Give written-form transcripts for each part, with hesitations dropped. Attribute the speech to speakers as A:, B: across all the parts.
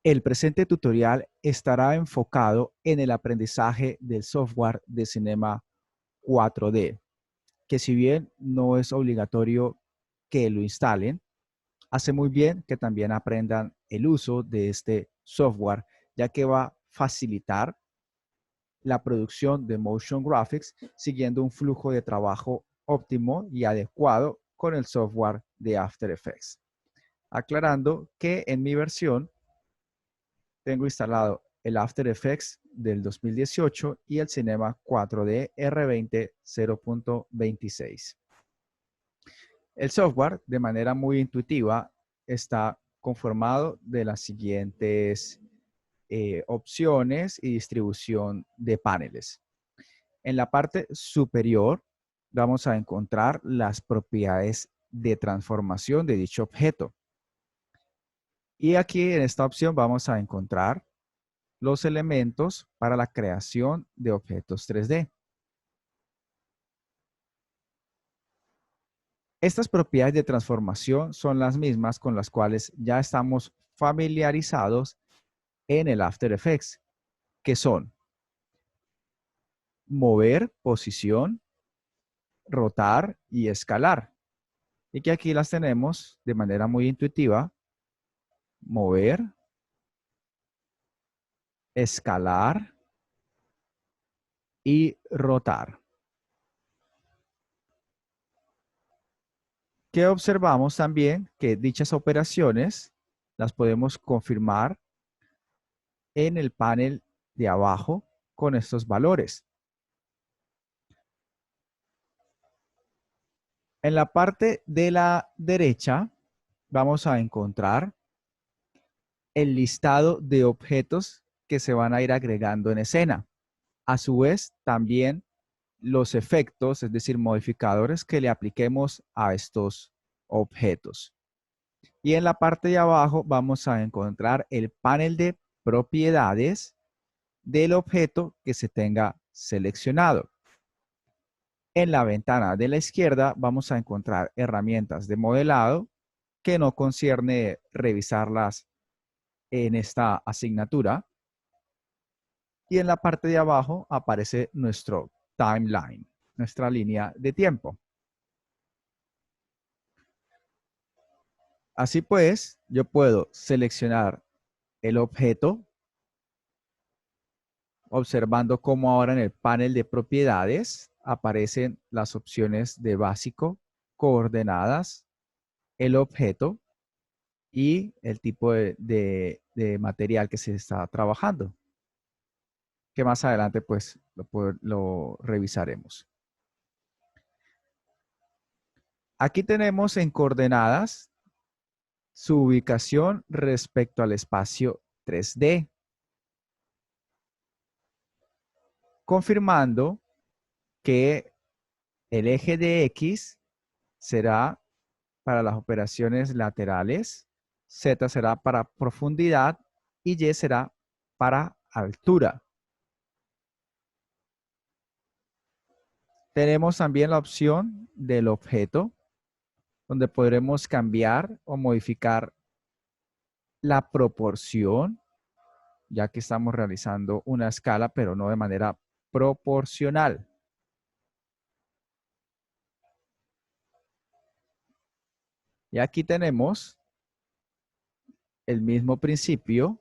A: El presente tutorial estará enfocado en el aprendizaje del software de Cinema 4D, que si bien no es obligatorio que lo instalen, hace muy bien que también aprendan el uso de este software, ya que va a facilitar la producción de motion graphics siguiendo un flujo de trabajo óptimo y adecuado con el software de After Effects. Aclarando que en mi versión tengo instalado el After Effects del 2018 y el Cinema 4D R20 0.26. El software, de manera muy intuitiva, está conformado de las siguientes opciones y distribución de paneles. En la parte superior vamos a encontrar las propiedades de transformación de dicho objeto. Y aquí en esta opción vamos a encontrar los elementos para la creación de objetos 3D. Estas propiedades de transformación son las mismas con las cuales ya estamos familiarizados en el After Effects, que son mover, posición, rotar y escalar. Y que aquí las tenemos de manera muy intuitiva: mover, escalar y rotar. Que observamos también que dichas operaciones las podemos confirmar en el panel de abajo con estos valores. En la parte de la derecha vamos a encontrar el listado de objetos que se van a ir agregando en escena. A su vez, también los efectos, es decir, modificadores que le apliquemos a estos objetos. Y en la parte de abajo vamos a encontrar el panel de propiedades del objeto que se tenga seleccionado. En la ventana de la izquierda vamos a encontrar herramientas de modelado que no concierne revisarlas en esta asignatura. Y en la parte de abajo aparece nuestro timeline, nuestra línea de tiempo. Así pues, yo puedo seleccionar el objeto, observando cómo ahora en el panel de propiedades aparecen las opciones de básico, coordenadas, el objeto y el tipo de material que se está trabajando, que más adelante pues lo revisaremos. Aquí tenemos en coordenadas su ubicación respecto al espacio 3D, confirmando que el eje de X será para las operaciones laterales, Z será para profundidad y Y será para altura. Tenemos también la opción del objeto, donde podremos cambiar o modificar la proporción, ya que estamos realizando una escala, pero no de manera proporcional. Y aquí tenemos el mismo principio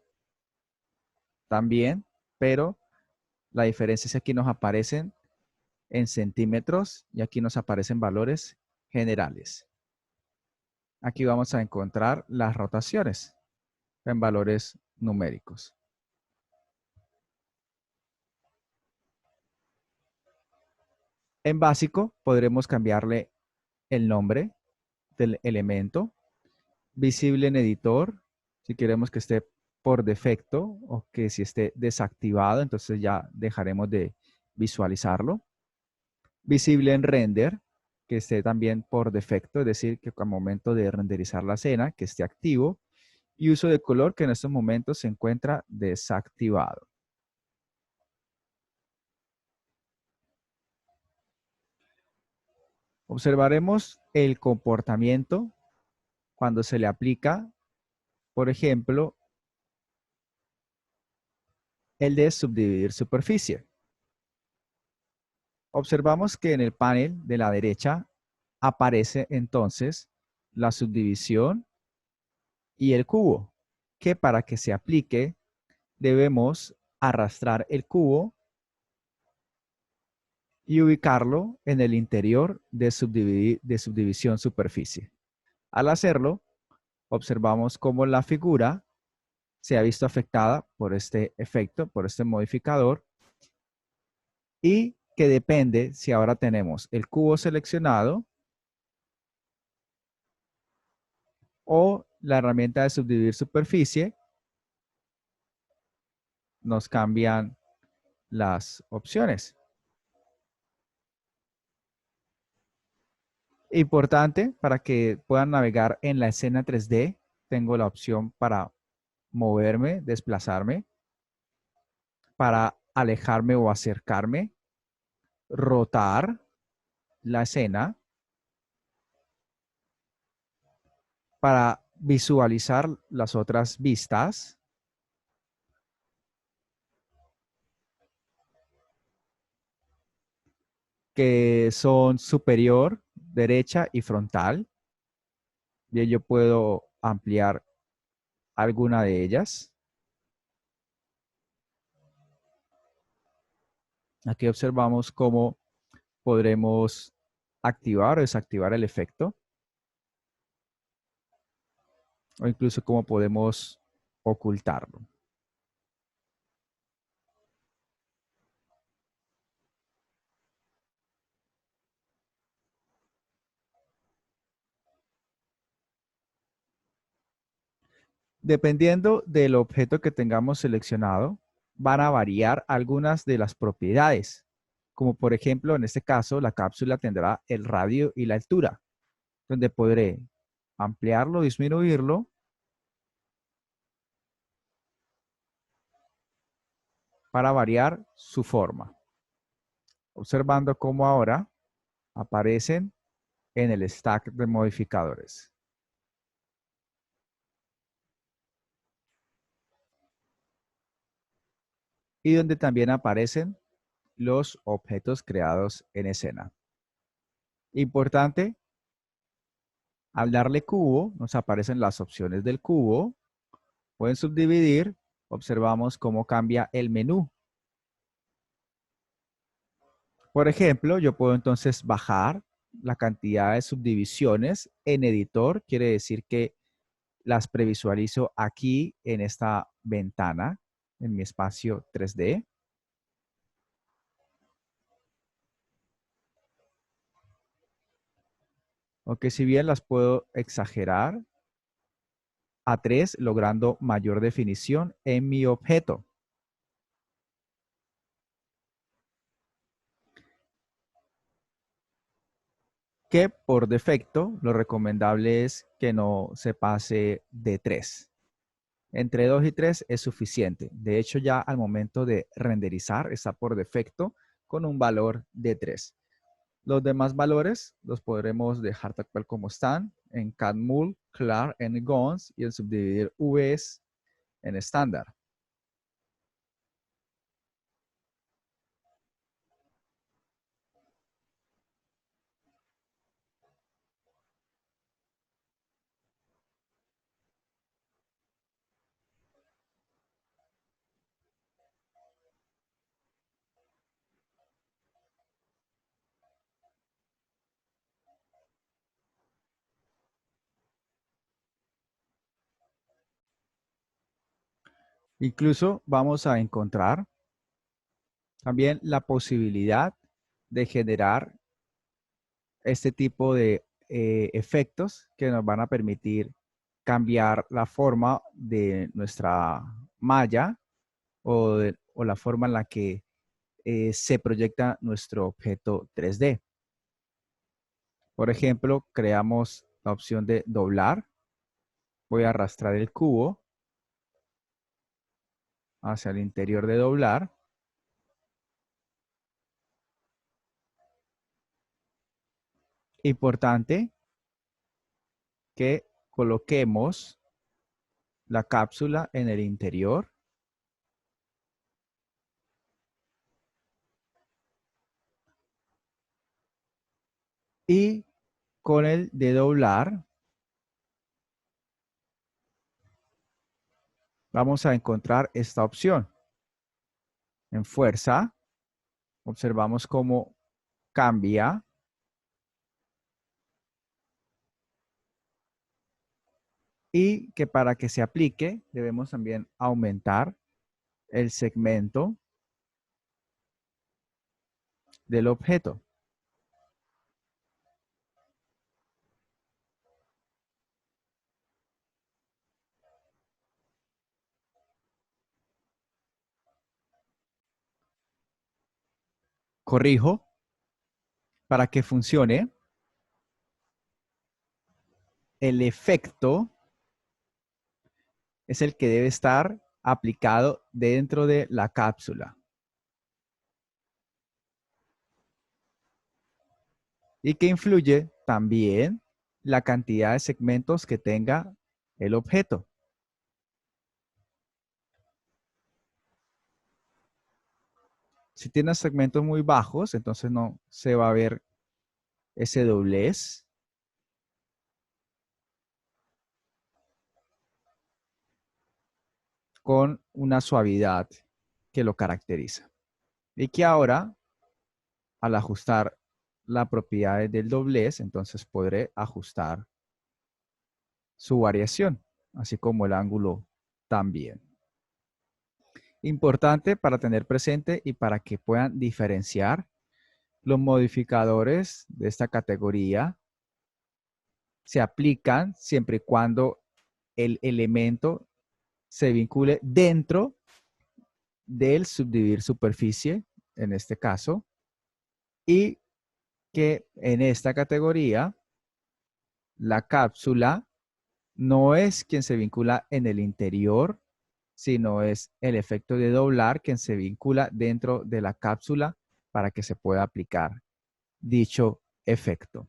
A: también, pero la diferencia es que aquí nos aparecen en centímetros y aquí nos aparecen valores generales. Aquí vamos a encontrar las rotaciones en valores numéricos. En básico podremos cambiarle el nombre del elemento, visible en editor, si queremos que esté por defecto o que si esté desactivado, entonces ya dejaremos de visualizarlo. Visible en render, que esté también por defecto, es decir, que al momento de renderizar la escena, que esté activo. Y uso de color, que en estos momentos se encuentra desactivado. Observaremos el comportamiento cuando se le aplica, por ejemplo, el de subdividir superficie. Observamos que en el panel de la derecha aparece entonces la subdivisión y el cubo, que para que se aplique debemos arrastrar el cubo y ubicarlo en el interior de subdivisión superficie. Al hacerlo, observamos cómo la figura se ha visto afectada por este efecto, por este modificador, y que depende si ahora tenemos el cubo seleccionado o la herramienta de subdividir superficie, nos cambian las opciones. Importante para que puedan navegar en la escena 3D, tengo la opción para moverme, desplazarme, para alejarme o acercarme, rotar la escena, para visualizar las otras vistas, que son superior, derecha y frontal. Y yo puedo ampliar alguna de ellas. Aquí observamos cómo podremos activar o desactivar el efecto, o incluso cómo podemos ocultarlo. Dependiendo del objeto que tengamos seleccionado, van a variar algunas de las propiedades, como por ejemplo, en este caso, la cápsula tendrá el radio y la altura, donde podré ampliarlo, disminuirlo para variar su forma, observando cómo ahora aparecen en el stack de modificadores. Y donde también aparecen los objetos creados en escena. Importante, al darle cubo, nos aparecen las opciones del cubo. Pueden subdividir, observamos cómo cambia el menú. Por ejemplo, yo puedo entonces bajar la cantidad de subdivisiones en editor, quiere decir que las previsualizo aquí en esta ventana, en mi espacio 3D. Aunque si bien las puedo exagerar a 3, logrando mayor definición en mi objeto. Que por defecto lo recomendable es que no se pase de 3. Entre 2 y 3 es suficiente. De hecho, ya al momento de renderizar está por defecto con un valor de 3. Los demás valores los podremos dejar tal cual como están en CADMUL, CLAR, en GONS y en subdividir VS en estándar. Incluso vamos a encontrar también la posibilidad de generar este tipo de efectos que nos van a permitir cambiar la forma de nuestra malla o la forma en la que se proyecta nuestro objeto 3D. Por ejemplo, creamos la opción de doblar. Voy a arrastrar el cubo hacia el interior de doblar. Importante que coloquemos la cápsula en el interior Y con el de doblar, vamos a encontrar esta opción. En fuerza, observamos cómo cambia y que para que se aplique debemos también aumentar el segmento del objeto. Corrijo, para que funcione, el efecto es el que debe estar aplicado dentro de la cápsula y que influye también la cantidad de segmentos que tenga el objeto. Si tiene segmentos muy bajos, entonces no se va a ver ese doblez. Con una suavidad que lo caracteriza. Y que ahora, al ajustar las propiedades del doblez, entonces podré ajustar su variación, así como el ángulo también. Importante para tener presente y para que puedan diferenciar los modificadores de esta categoría se aplican siempre y cuando el elemento se vincule dentro del subdividir superficie, en este caso, y que en esta categoría la cápsula no es quien se vincula en el interior, sino es el efecto de doblar quien se vincula dentro de la cápsula para que se pueda aplicar dicho efecto.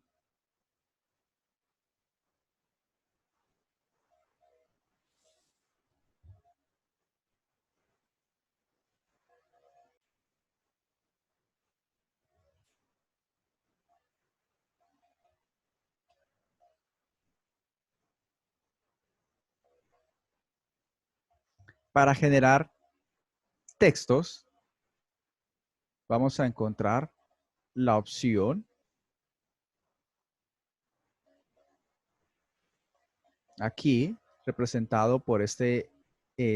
A: Para generar textos, vamos a encontrar la opción aquí, representado por este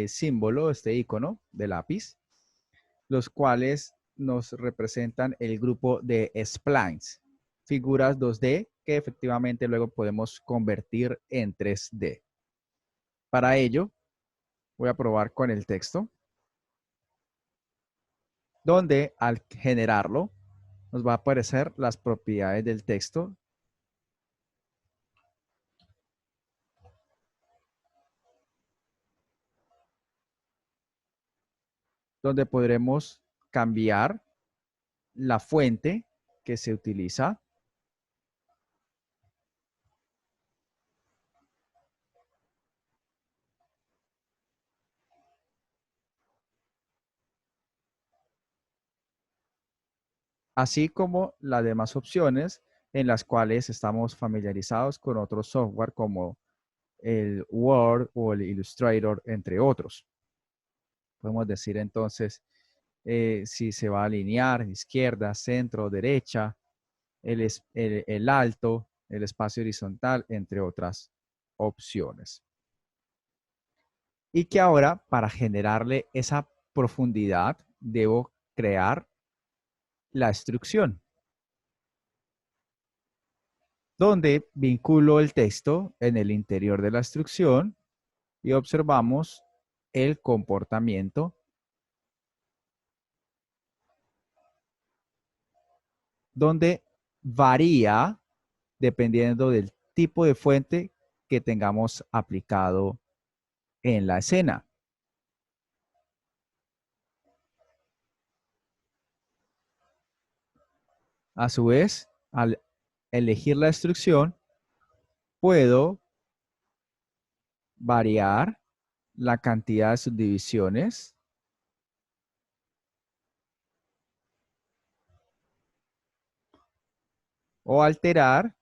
A: símbolo, este icono de lápiz, los cuales nos representan el grupo de splines, figuras 2D que efectivamente luego podemos convertir en 3D. Para ello, voy a probar con el texto, donde al generarlo nos va a aparecer las propiedades del texto, donde podremos cambiar la fuente que se utiliza, así como las demás opciones en las cuales estamos familiarizados con otros software como el Word o el Illustrator, entre otros. Podemos decir entonces si se va a alinear, izquierda, centro, derecha, el alto, el espacio horizontal, entre otras opciones. Y que ahora, para generarle esa profundidad, debo crear la instrucción, donde vinculo el texto en el interior de la instrucción y observamos el comportamiento, donde varía dependiendo del tipo de fuente que tengamos aplicado en la escena. A su vez, al elegir la instrucción, puedo variar la cantidad de subdivisiones, o alterar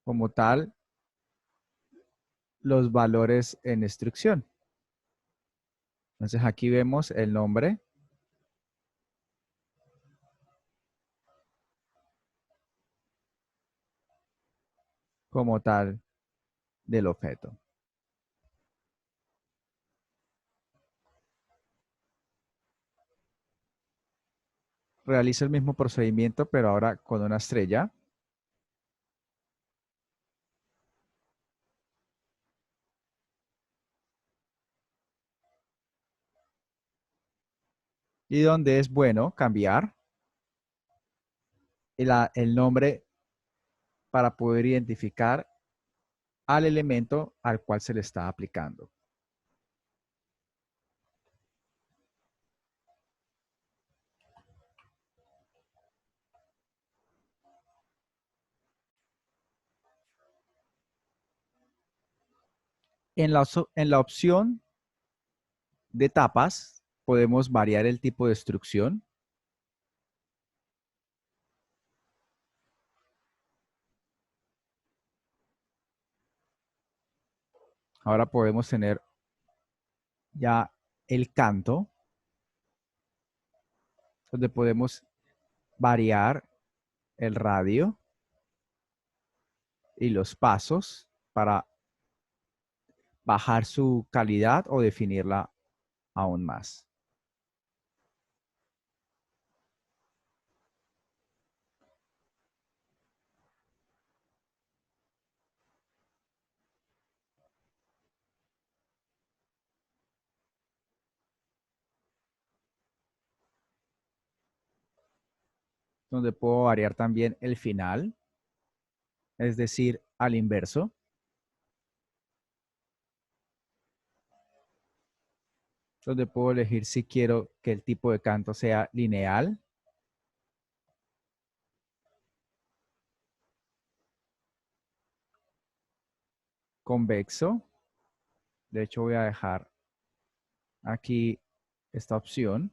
A: como tal los valores en instrucción. Entonces aquí vemos el nombre como tal del objeto. Realiza el mismo procedimiento, pero ahora con una estrella. Y donde es bueno cambiar el nombre para poder identificar al elemento al cual se le está aplicando. En la opción de tapas podemos variar el tipo de instrucción. Ahora podemos tener ya el canto, donde podemos variar el radio y los pasos para bajar su calidad o definirla aún más. Donde puedo variar también el final, es decir, al inverso, donde puedo elegir si quiero que el tipo de canto sea lineal, convexo. De hecho, voy a dejar aquí esta opción,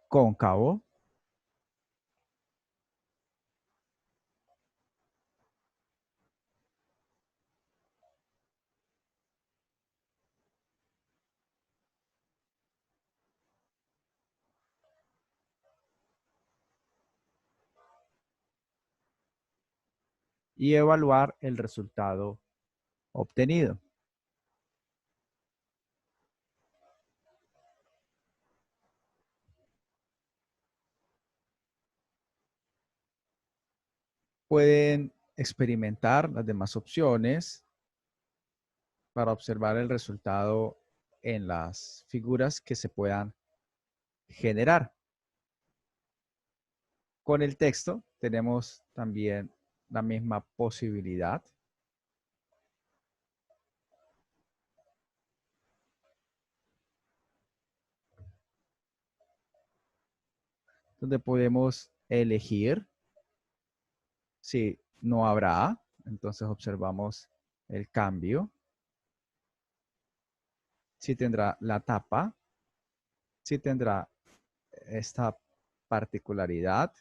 A: cóncavo, y evaluar el resultado obtenido. Pueden experimentar las demás opciones para observar el resultado en las figuras que se puedan generar. Con el texto tenemos también la misma posibilidad, donde podemos elegir si no habrá. Entonces observamos el cambio. Si tendrá la tapa, si tendrá esta particularidad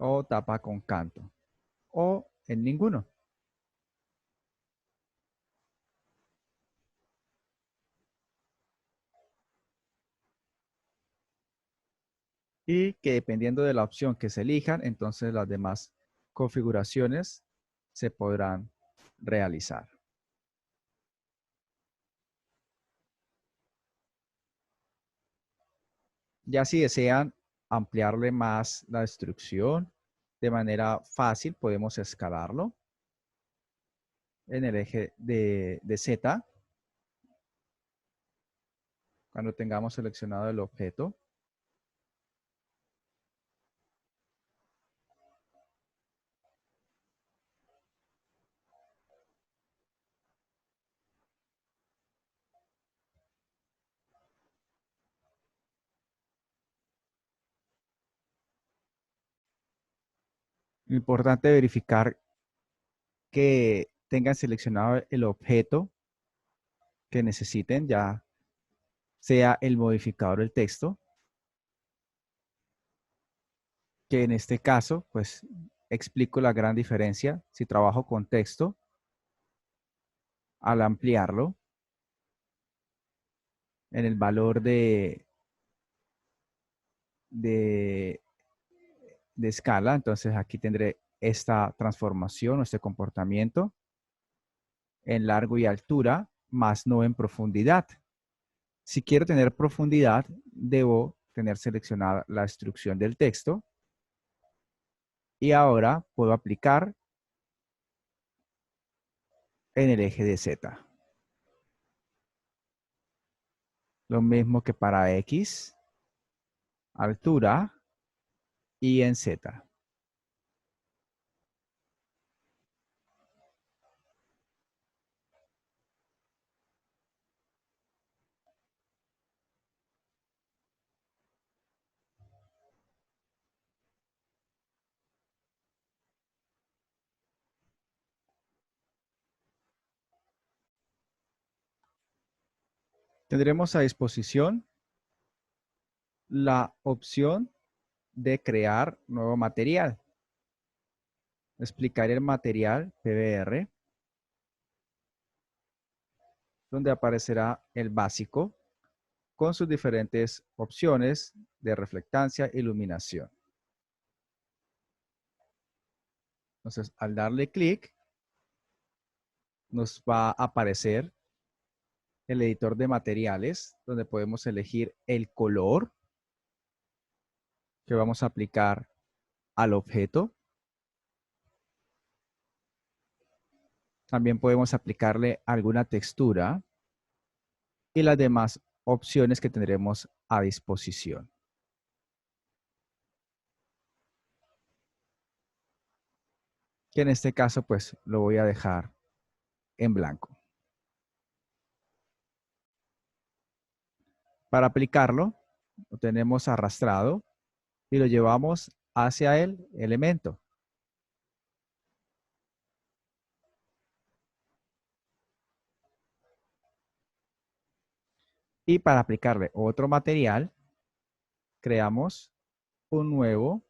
A: o tapa con canto o en ninguno. Y que dependiendo de la opción que se elijan, entonces las demás configuraciones se podrán realizar. Ya si desean ampliarle más la instrucción de manera fácil, podemos escalarlo en el eje de Z cuando tengamos seleccionado el objeto. Importante verificar que tengan seleccionado el objeto que necesiten. Ya sea el modificador del texto, que en este caso, pues explico la gran diferencia si trabajo con texto al ampliarlo en el valor de, de escala. Entonces aquí tendré esta transformación o este comportamiento en largo y altura, más no en profundidad. Si quiero tener profundidad, debo tener seleccionada la instrucción del texto y ahora puedo aplicar en el eje de Z. Lo mismo que para X, altura y en Z. Tendremos a disposición la opción de crear nuevo material. Explicaré el material PBR, donde aparecerá el básico con sus diferentes opciones de reflectancia e iluminación. Entonces, al darle clic, nos va a aparecer el editor de materiales, donde podemos elegir el color que vamos a aplicar al objeto. También podemos aplicarle alguna textura y las demás opciones que tendremos a disposición. Que en este caso, pues, lo voy a dejar en blanco. Para aplicarlo, lo tenemos arrastrado y lo llevamos hacia el elemento. Y para aplicarle otro material, creamos un nuevo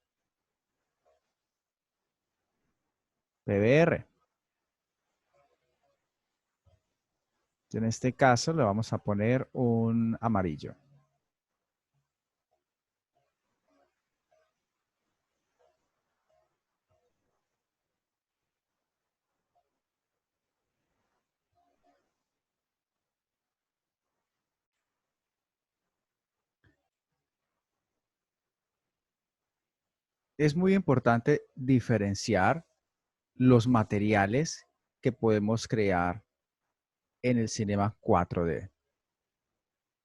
A: PBR. En este caso le vamos a poner un amarillo. Es muy importante diferenciar los materiales que podemos crear en el Cinema 4D.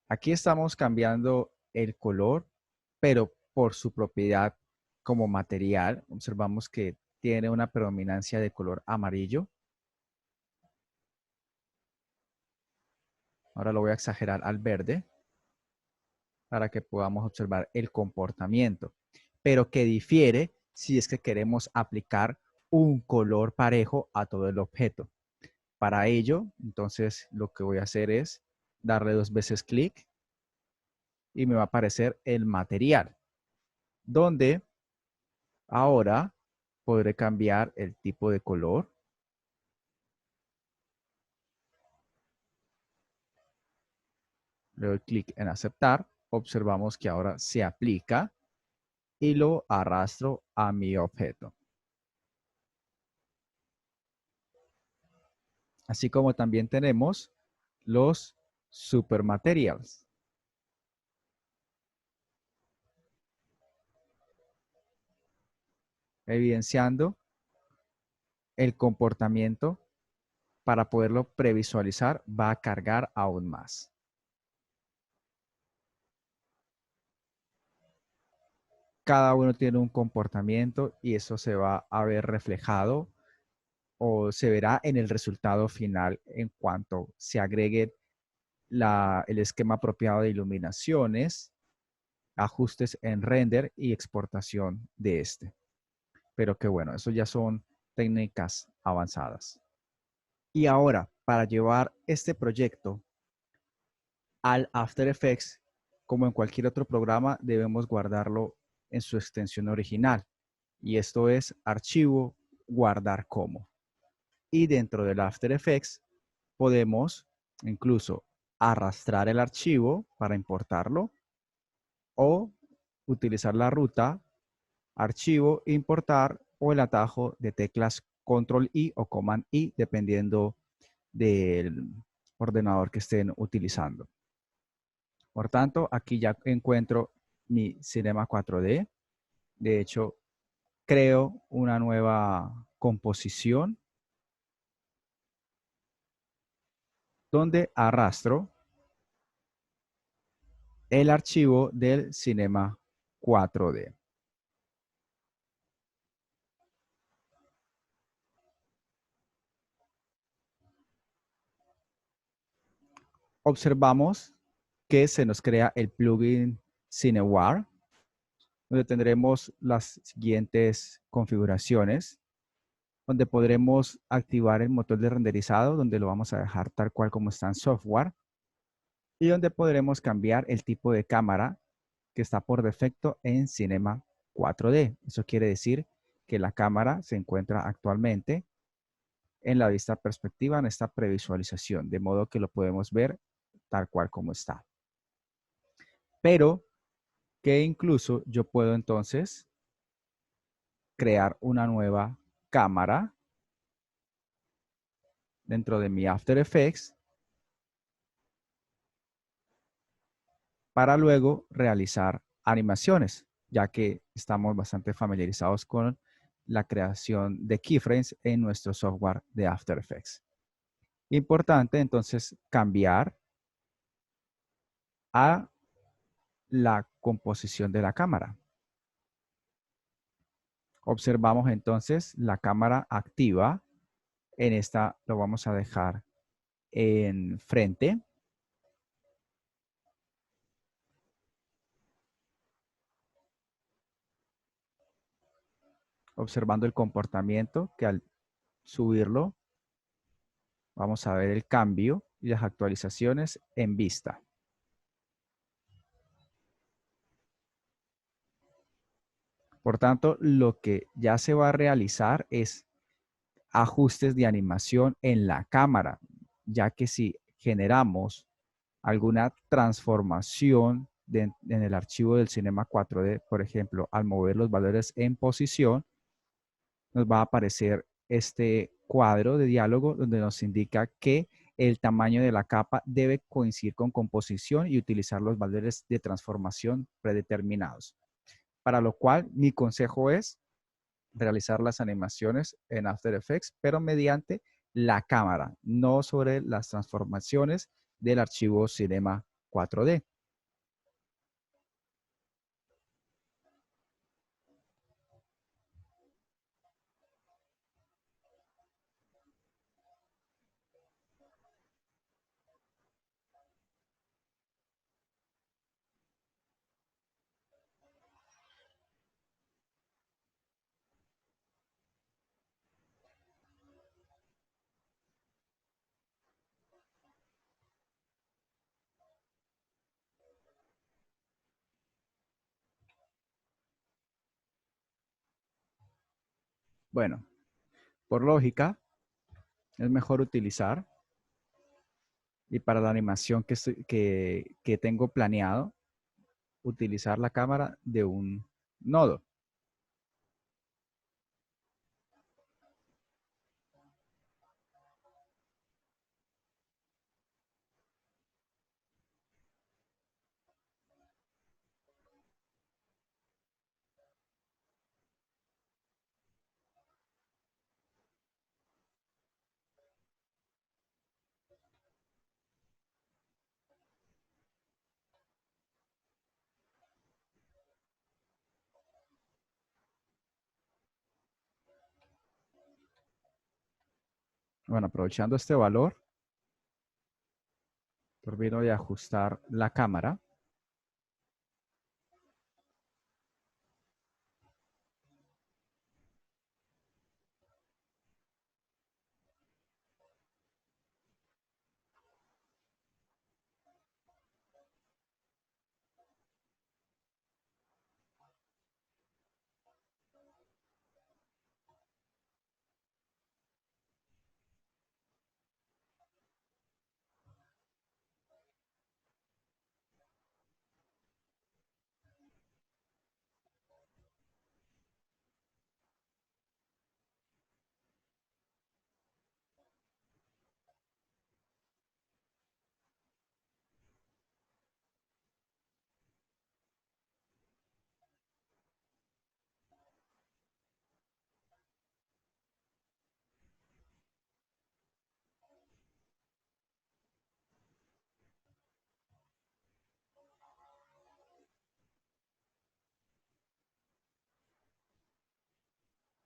A: Aquí estamos cambiando el color, pero por su propiedad como material, observamos que tiene una predominancia de color amarillo. Ahora lo voy a exagerar al verde para que podamos observar el comportamiento, pero que difiere si es que queremos aplicar un color parejo a todo el objeto. Para ello, entonces, lo que voy a hacer es darle 2 veces clic y me va a aparecer el material, donde ahora podré cambiar el tipo de color. Le doy clic en aceptar. Observamos que ahora se aplica y lo arrastro a mi objeto. Así como también tenemos los supermaterials, evidenciando el comportamiento. Para poderlo previsualizar va a cargar aún más. Cada uno tiene un comportamiento y eso se va a ver reflejado o se verá en el resultado final en cuanto se agregue el esquema apropiado de iluminaciones, ajustes en render y exportación de este. Pero que bueno, eso ya son técnicas avanzadas. Y ahora, para llevar este proyecto al After Effects, como en cualquier otro programa, debemos guardarlo en su extensión original. Y esto es archivo, guardar como. Y dentro del After Effects podemos incluso arrastrar el archivo para importarlo o utilizar la ruta archivo, importar o el atajo de teclas Control I o Command I, dependiendo del ordenador que estén utilizando. Por tanto, aquí ya encuentro mi Cinema 4D. De hecho, creo una nueva composición donde arrastro el archivo del Cinema 4D. Observamos que se nos crea el plugin Cineware, donde tendremos las siguientes configuraciones, donde podremos activar el motor de renderizado, donde lo vamos a dejar tal cual como está en software, y donde podremos cambiar el tipo de cámara que está por defecto en Cinema 4D. Eso quiere decir que la cámara se encuentra actualmente en la vista perspectiva, en esta previsualización, de modo que lo podemos ver tal cual como está. Pero que incluso yo puedo entonces crear una nueva cámara dentro de mi After Effects para luego realizar animaciones, ya que estamos bastante familiarizados con la creación de keyframes en nuestro software de After Effects. Importante entonces cambiar a la composición de la cámara. Observamos entonces la cámara activa. En esta lo vamos a dejar en frente. Observando el comportamiento que al subirlo vamos a ver el cambio y las actualizaciones en vista. Por tanto, lo que ya se va a realizar es ajustes de animación en la cámara, ya que si generamos alguna transformación en el archivo del Cinema 4D, por ejemplo, al mover los valores en posición, nos va a aparecer este cuadro de diálogo donde nos indica que el tamaño de la capa debe coincidir con composición y utilizar los valores de transformación predeterminados. Para lo cual, mi consejo es realizar las animaciones en After Effects, pero mediante la cámara, no sobre las transformaciones del archivo Cinema 4D. Bueno, por lógica, es mejor utilizar, y para la animación que tengo planeado, utilizar la cámara de un nodo. Bueno, aprovechando este valor, termino de ajustar la cámara.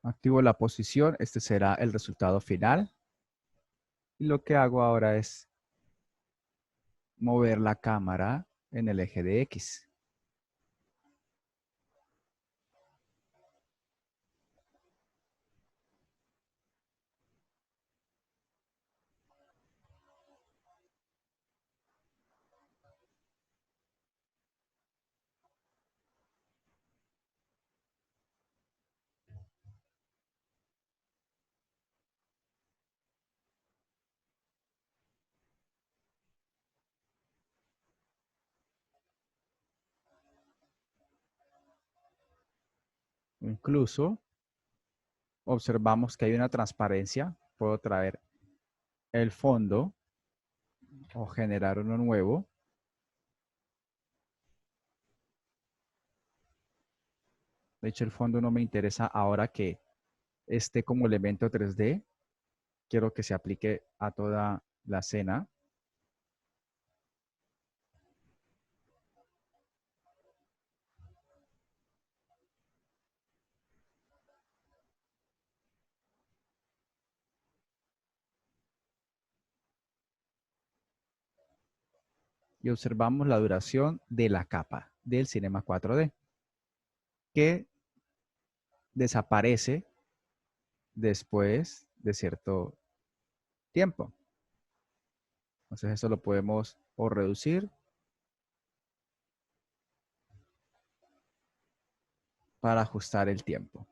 A: Activo la posición, este será el resultado final. Y lo que hago ahora es mover la cámara en el eje de X. Incluso observamos que hay una transparencia. Puedo traer el fondo o generar uno nuevo. De hecho, el fondo no me interesa ahora que esté como elemento 3D. Quiero que se aplique a toda la escena. Y observamos la duración de la capa del Cinema 4D, que desaparece después de cierto tiempo. Entonces eso lo podemos o reducir para ajustar el tiempo.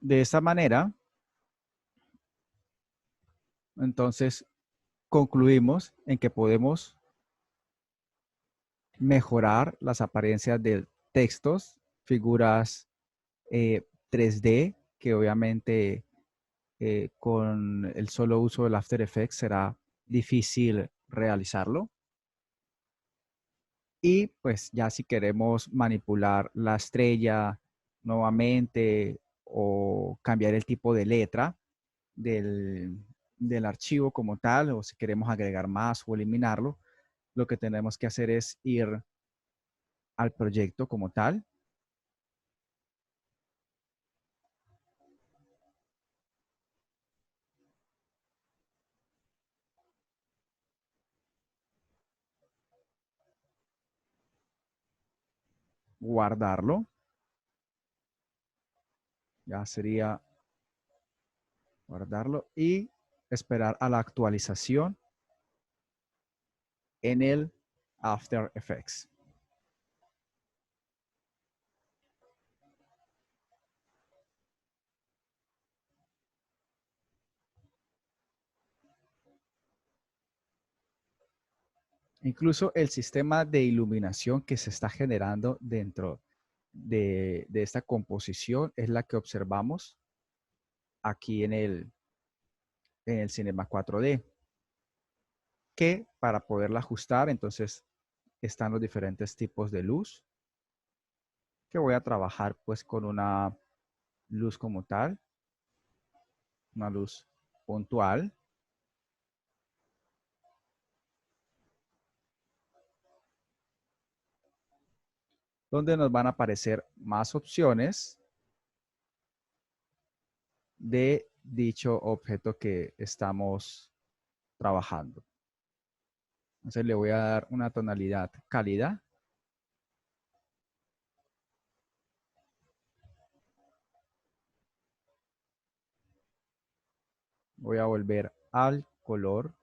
A: De esta manera, entonces concluimos en que podemos mejorar las apariencias de textos, figuras 3D, que obviamente con el solo uso del After Effects será difícil realizarlo. Y pues ya si queremos manipular la estrella nuevamente o cambiar el tipo de letra del, del archivo como tal, o si queremos agregar más o eliminarlo, lo que tenemos que hacer es ir al proyecto como tal, guardarlo, ya sería guardarlo y esperar a la actualización en el After Effects. Incluso el sistema de iluminación que se está generando dentro de esta composición es la que observamos aquí en el Cinema 4D, que para poderla ajustar, entonces están los diferentes tipos de luz, que voy a trabajar pues con una luz como tal, una luz puntual, donde nos van a aparecer más opciones de dicho objeto que estamos trabajando. Entonces le voy a dar una tonalidad cálida. Voy a volver al color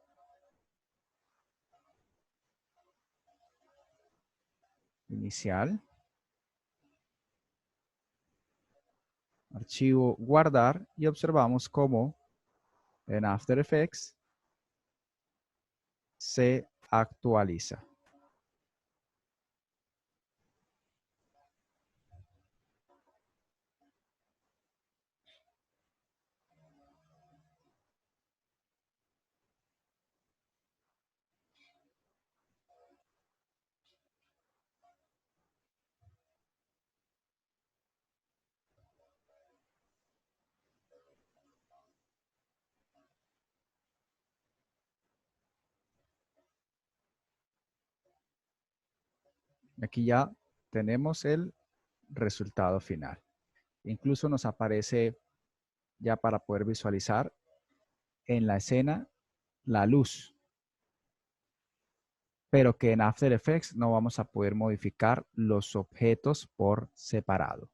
A: inicial. archivo, guardar y observamos cómo en After Effects se actualiza. Aquí ya tenemos el resultado final. Incluso nos aparece ya para poder visualizar en la escena la luz, pero que en After Effects no vamos a poder modificar los objetos por separado.